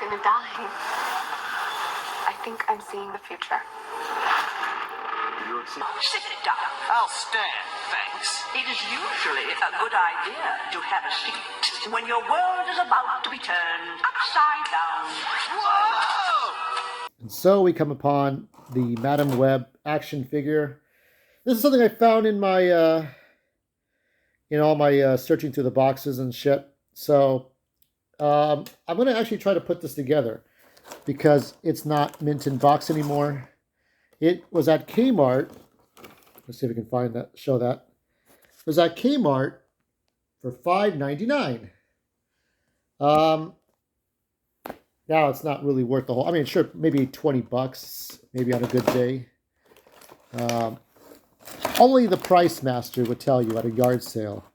gonna die. I think I'm seeing the future. Sit down. I'll stand, thanks. It is usually a good idea to have a seat when your world is about to be turned upside down. Whoa! And so we come upon the Madame Web action figure. This is something I found in my, all my searching through the boxes and shit. So I'm going to actually try to put this together because it's not mint in box anymore. It was at Kmart. Let's see if we can find that, show that. It was at Kmart for $5.99. Now it's not really worth the whole. I mean, sure, maybe $20, maybe on a good day. Only the Price Master would tell you at a yard sale.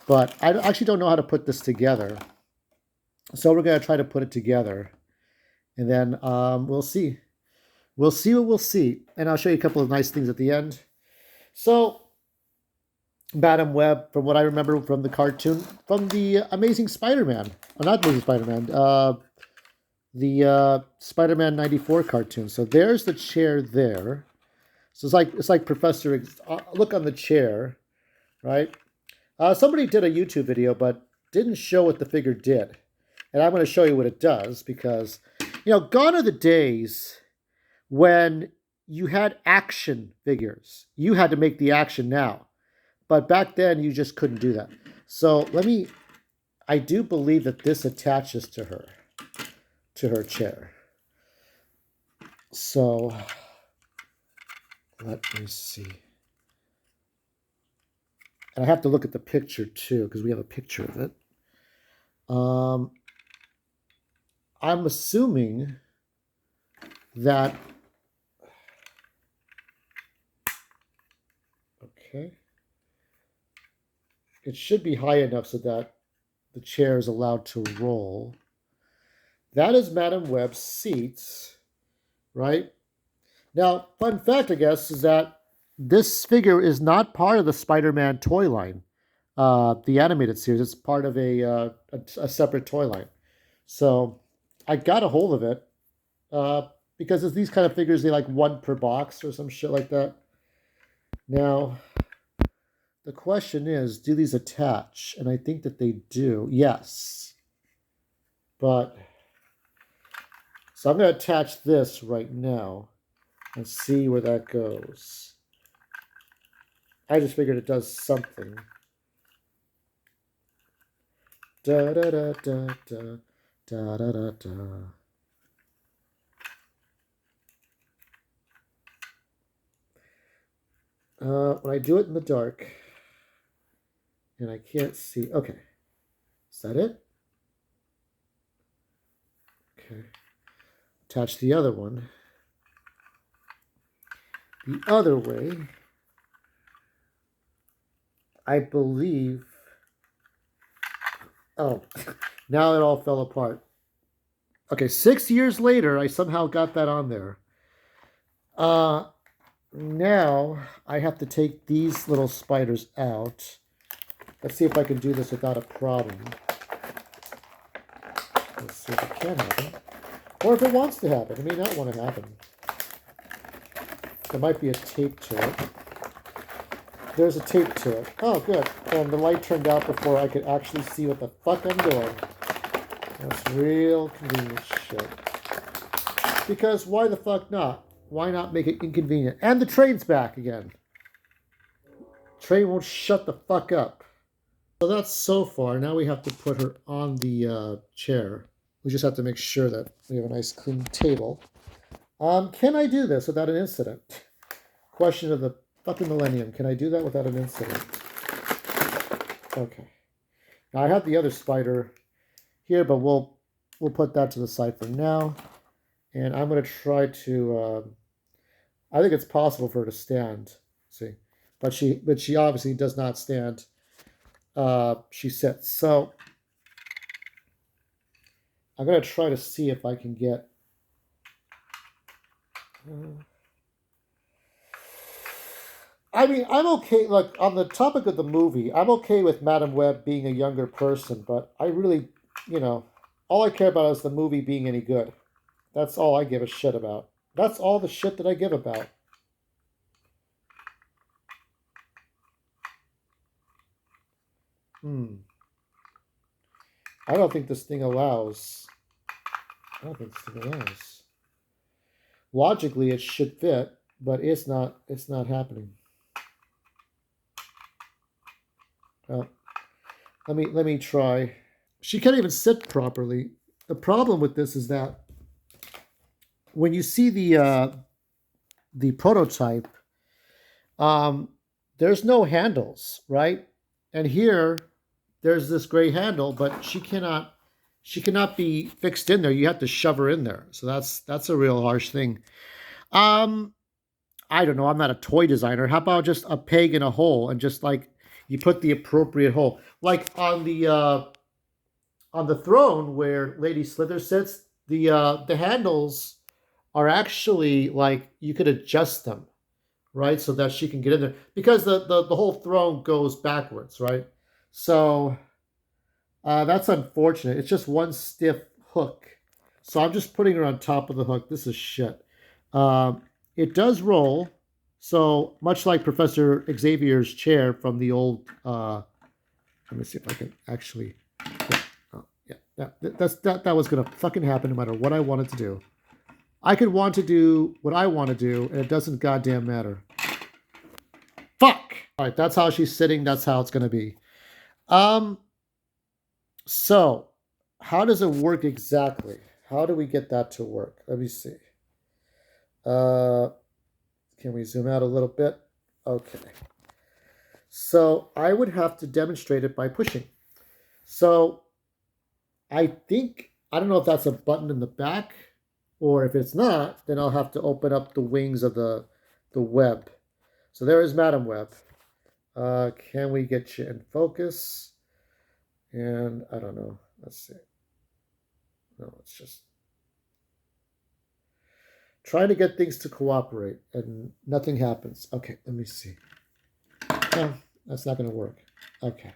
But I actually don't know how to put this together. So we're going to try to put it together. And then we'll see. We'll see what we'll see. And I'll show you a couple of nice things at the end. So, Madame Web, from what I remember from the cartoon, from the Amazing Spider-Man. Oh, not Amazing Spider-Man. The Spider-Man 94 cartoon. So there's the chair there. So it's like Professor X. Look on the chair, right? Somebody did a YouTube video, but didn't show what the figure did. And I'm going to show you what it does because, gone are the days when you had action figures. You had to make the action now. But back then, you just couldn't do that. So I do believe that this attaches to her chair. So, let me see. And I have to look at the picture too, because we have a picture of it. I'm assuming that... Okay. It should be high enough so that the chair is allowed to roll. That is Madame Web's seats, right? Now, fun fact, I guess, is that this figure is not part of the Spider-Man toy line, the animated series. It's part of a separate toy line. So I got a hold of it because it's these kind of figures, they like one per box or some shit like that. Now, the question is, do these attach? And I think that they do. Yes. But, so I'm going to attach this right now and see where that goes. I just figured it does something. Da da da da da da da da da. When I do it in the dark, and I can't see. Okay. Is that it? Okay. Attach the other one. The other way, I believe... Oh, now it all fell apart. Okay, 6 years later, I somehow got that on there. Now, I have to take these little spiders out. Let's see if I can do this without a problem. Let's see if it can happen. Or if it wants to happen. It may not want to happen. There might be a tape to it. There's a tape to it. Oh, good. And the light turned out before I could actually see what the fuck I'm doing. That's real convenient shit. Because why the fuck not? Why not make it inconvenient? And the train's back again. Train won't shut the fuck up. So that's so far. Now we have to put her on the chair. We just have to make sure that we have a nice clean table. Can I do this without an incident? Question of the fucking millennium. Can I do that without an incident? Okay. Now I have the other spider here, but we'll put that to the side for now. And I'm going to try to... I think it's possible for her to stand. See? But she obviously does not stand. She sits. So I'm going to try to see if I can get... I mean, I'm okay, like, on the topic of the movie, I'm okay with Madame Web being a younger person, but I really, all I care about is the movie being any good. That's all I give a shit about. That's all the shit that I give about. I don't think this thing allows. I don't think this thing allows. Logically, it should fit, but it's not. It's not happening. Well, let me try. She can't even sit properly. The problem with this is that when you see the prototype, there's no handles, right? And here, there's this gray handle, but she cannot be fixed in there. You have to shove her in there. So that's a real harsh thing. I don't know. I'm not a toy designer. How about just a peg in a hole and just like you put the appropriate hole, like on the throne where Lady Slither sits. The handles are actually like you could adjust them, right, so that she can get in there because the whole throne goes backwards, right? So that's unfortunate. It's just one stiff hook. So I'm just putting her on top of the hook. This is shit. It does roll. So much like Professor Xavier's chair from the old, let me see if I can actually, that was going to fucking happen no matter what I wanted to do. I could want to do what I want to do, and it doesn't goddamn matter. Fuck! All right, that's how she's sitting. That's how it's going to be. So, how does it work exactly? How do we get that to work? Let me see. Can we zoom out a little bit? Okay. So, I would have to demonstrate it by pushing. So, I don't know if that's a button in the back, or if it's not, then I'll have to open up the wings of the web. So there is Madam Web. Can we get you in focus? And I don't know. Let's see. No, it's just trying to get things to cooperate, and nothing happens. Okay, let me see. No, that's not going to work. Okay.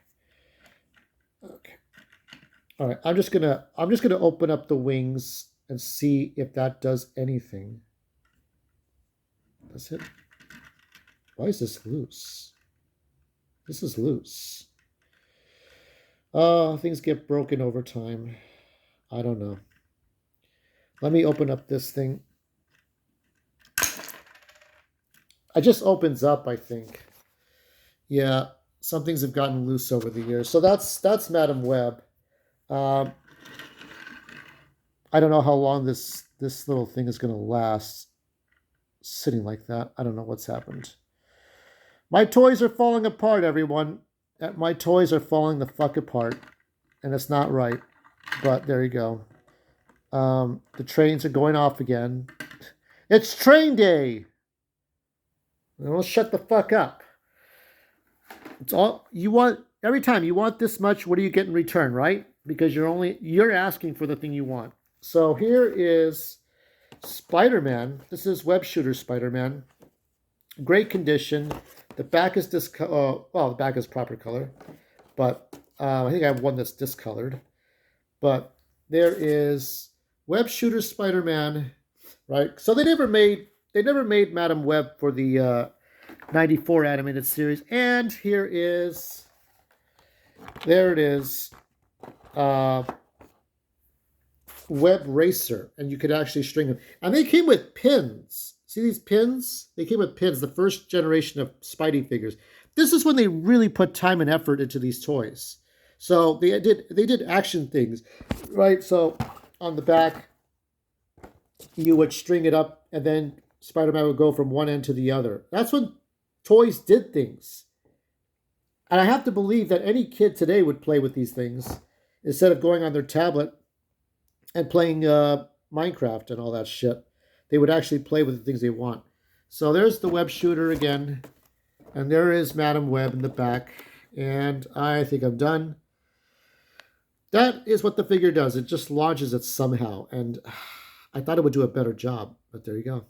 All right. I'm just gonna open up the wings and see if that does anything. Does it? Why is this loose? This is loose. Things get broken over time. I don't know. Let me open up this thing. It just opens up, I think. Yeah, some things have gotten loose over the years. So that's Madam Web. I don't know how long this little thing is going to last sitting like that. I don't know what's happened. My toys are falling apart, everyone. My toys are falling the fuck apart, and it's not right. But there you go. The trains are going off again. It's train day. Well, shut the fuck up. It's all you want. Every time you want this much, what do you get in return, right? Because you're asking for the thing you want. So here is Spider-Man. This is Web Shooter Spider-Man. Great condition. The back is the back is proper color, but I think I have one that's discolored. But there is Web Shooter Spider-Man, right? So they never made Madam Web for the 94 animated series. And there it is. Web Racer, and you could actually string them. And they came with pins. See these pins? They came with pins, the first generation of Spidey figures. This is when they really put time and effort into these toys. So they did action things, right? So on the back, you would string it up, and then Spider-Man would go from one end to the other. That's when toys did things. And I have to believe that any kid today would play with these things instead of going on their tablet and playing Minecraft and all that shit. They would actually play with the things they want. So there's the Web Shooter again. And there is Madam Web in the back. And I think I'm done. That is what the figure does. It just launches it somehow. And I thought it would do a better job. But there you go.